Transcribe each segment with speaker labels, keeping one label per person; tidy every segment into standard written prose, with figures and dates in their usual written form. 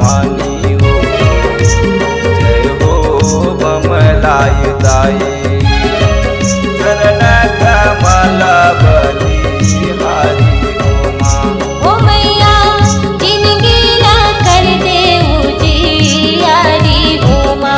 Speaker 1: भवानी हो। जय हो बमलाई दाई चरण कमल बलिहारी हो माँ।
Speaker 2: ओ मैया जिंदगी ना कर दे उजियारी हो माँ।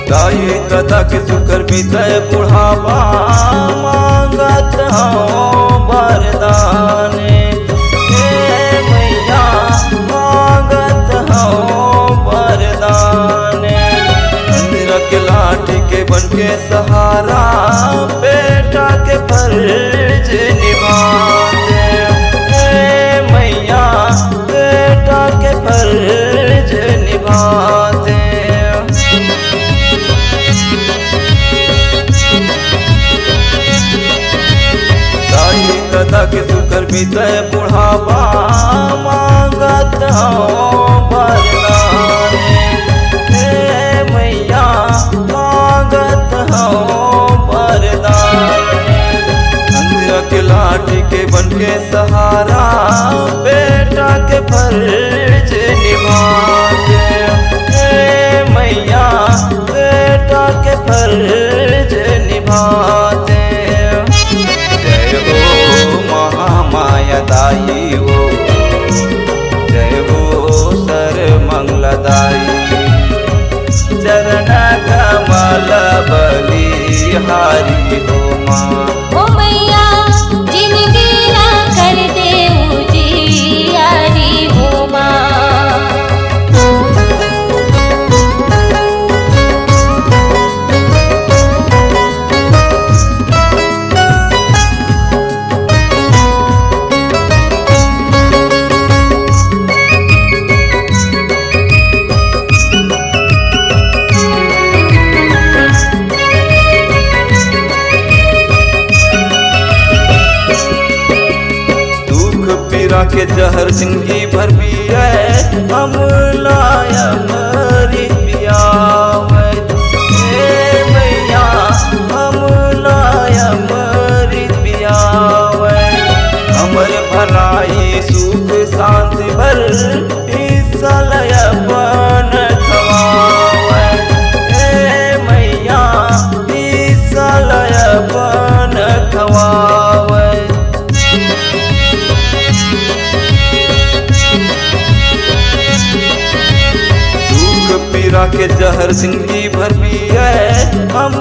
Speaker 1: दाई तथा के सुकर बीतय बुढ़ावा मांगत हूँ वरदान। हे मैया मांगत हूँ वरदान। अंधेरा के लाठी के बन के सहारा बेटा के फर्ज निभाते। हे मैया बेटा के फर्ज निभाते। तथा के सुकर बीतय बुढ़ावा मांगत हूँ वरदान। हे मैया मांगत हूँ वरदान। अंधेरा के लाठी के बन के सहारा बेटा के फर्ज निभाते। हे मैया बेटा के फर्ज निभाते। महामाया दाई हो। जय हो सर मंगलदाई चरण कमल बलिहारी हो माँ।
Speaker 2: ओ मैया जिंदगी ना कर दे उजियारी हो माँ।
Speaker 1: के जहर जिंदगी भर पिया हम लायमरी पियावे। हे मैया हम लायमरी पियावे। हमर भलाई सुख शांति भर हिस्सा लयपन खवावे। हे मैया हिस्सा लयपन खवावे। पीरा के जहर जिंदगी भर पिया हम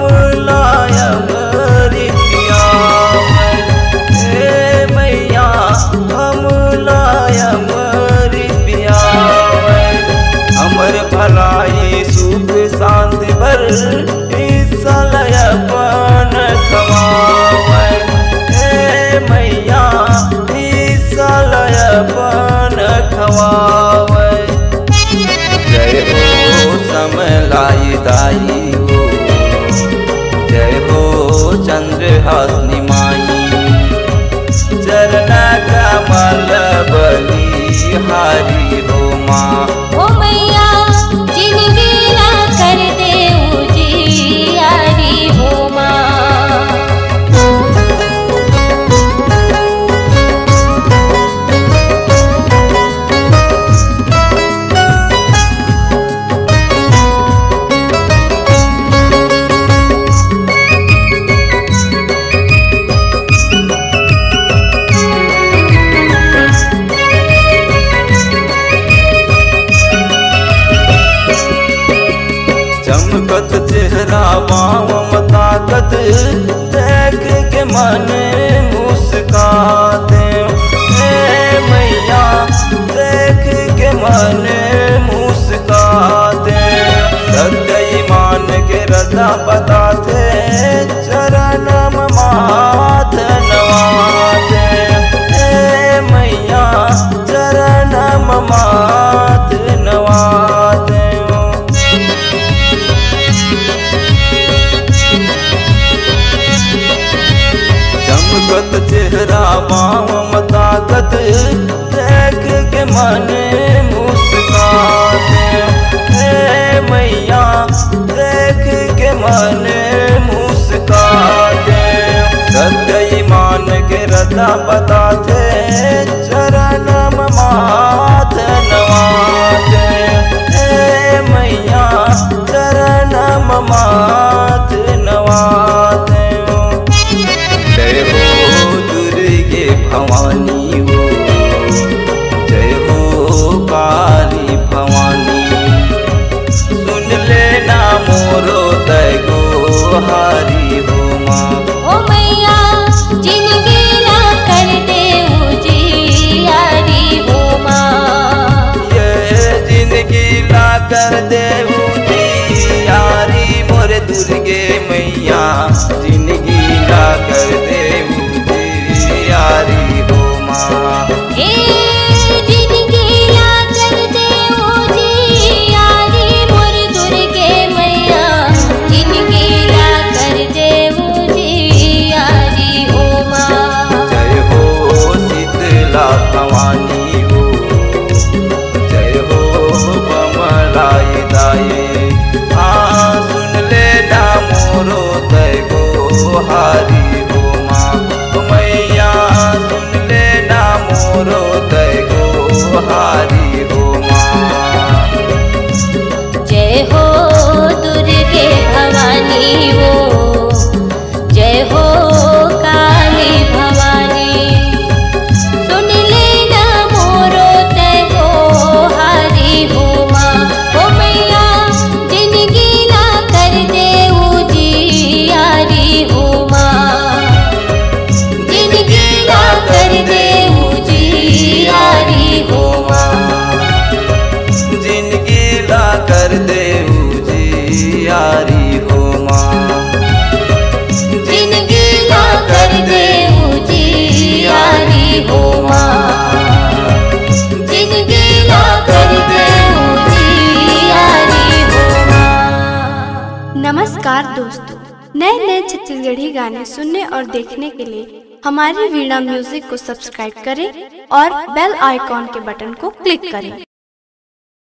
Speaker 1: लायमरी पियावे। हे मैया हम लायमरी पियावे। हमर भलाई सुख शांति भर हिस्सा लयपन खवावे। हे मैया हिस्सा लयपन खवावे। जय हो समलाई दाई हो। जय हो चंद्रहासिनी माई चरण कमल बलिहारी हो माँ।
Speaker 2: ओ मैया जिंदगी ना कर दे उजियारी हो माँ।
Speaker 1: चमकत चेहरा बाँव ताकत देख के मन मुस्काते। हे मैया देख के मन मुस्काते। सत्य ईमान के रता बताते चरण माथ नवाते। हे मैया चरण माथ नवाते। मूरत चेहरा बाम ताकत देख के मन मुस्काते। हे मैया देख के मन मुस्काते। सत्य ईमान के रता बताते चरण माथ नवाते। हे मैया चरण माथ नवाते। जय हो दुर्गे भवानी हो, जय हो काली भवानी। सुन लेना मोरो दगो हारी हो माँ।
Speaker 2: ओ मैया जिंदगी ना कर दे उजियारी हो माँ।
Speaker 1: ये जिंदगी ला कर दे उजियारी मोरे दुर्गे मैया। जिंदगी ला कर दे उजियारी हो माँ।
Speaker 2: ए जिंदगी ला कर दे उजियारी मोर दुर्गे मैया। जिंदगी ला कर दे उजियारी हो माँ।
Speaker 1: जय हो शीतला भवानी हो, जय हो बमलाई दाये। सुन लेना मोरो दगो हारी हो माँ। मैया सुन लेना मोरो दगो हारी हो माँ।
Speaker 2: जय हो दुर्गे भवानी हो, जय हो काली भवानी। सुन लेना मोरो तगो हारी हो माँ। ओ मैया जिंदगी ना कर दे उजियारी हो माँ। जिंदगी ना कर दे उजियारी हो माँ।
Speaker 1: जिंदगी ला कर दे उजियारी हो माँ।
Speaker 2: जिंदगी ना कर दे उजियारी हो माँ। जिंदगी ना कर दे उजियारी हो माँ।
Speaker 3: नमस्कार दोस्तों, नए नए छत्तीसगढ़ी गाने सुनने और देखने के लिए हमारी वीणा म्यूजिक को सब्सक्राइब करें और बेल आइकॉन के बटन को क्लिक करें।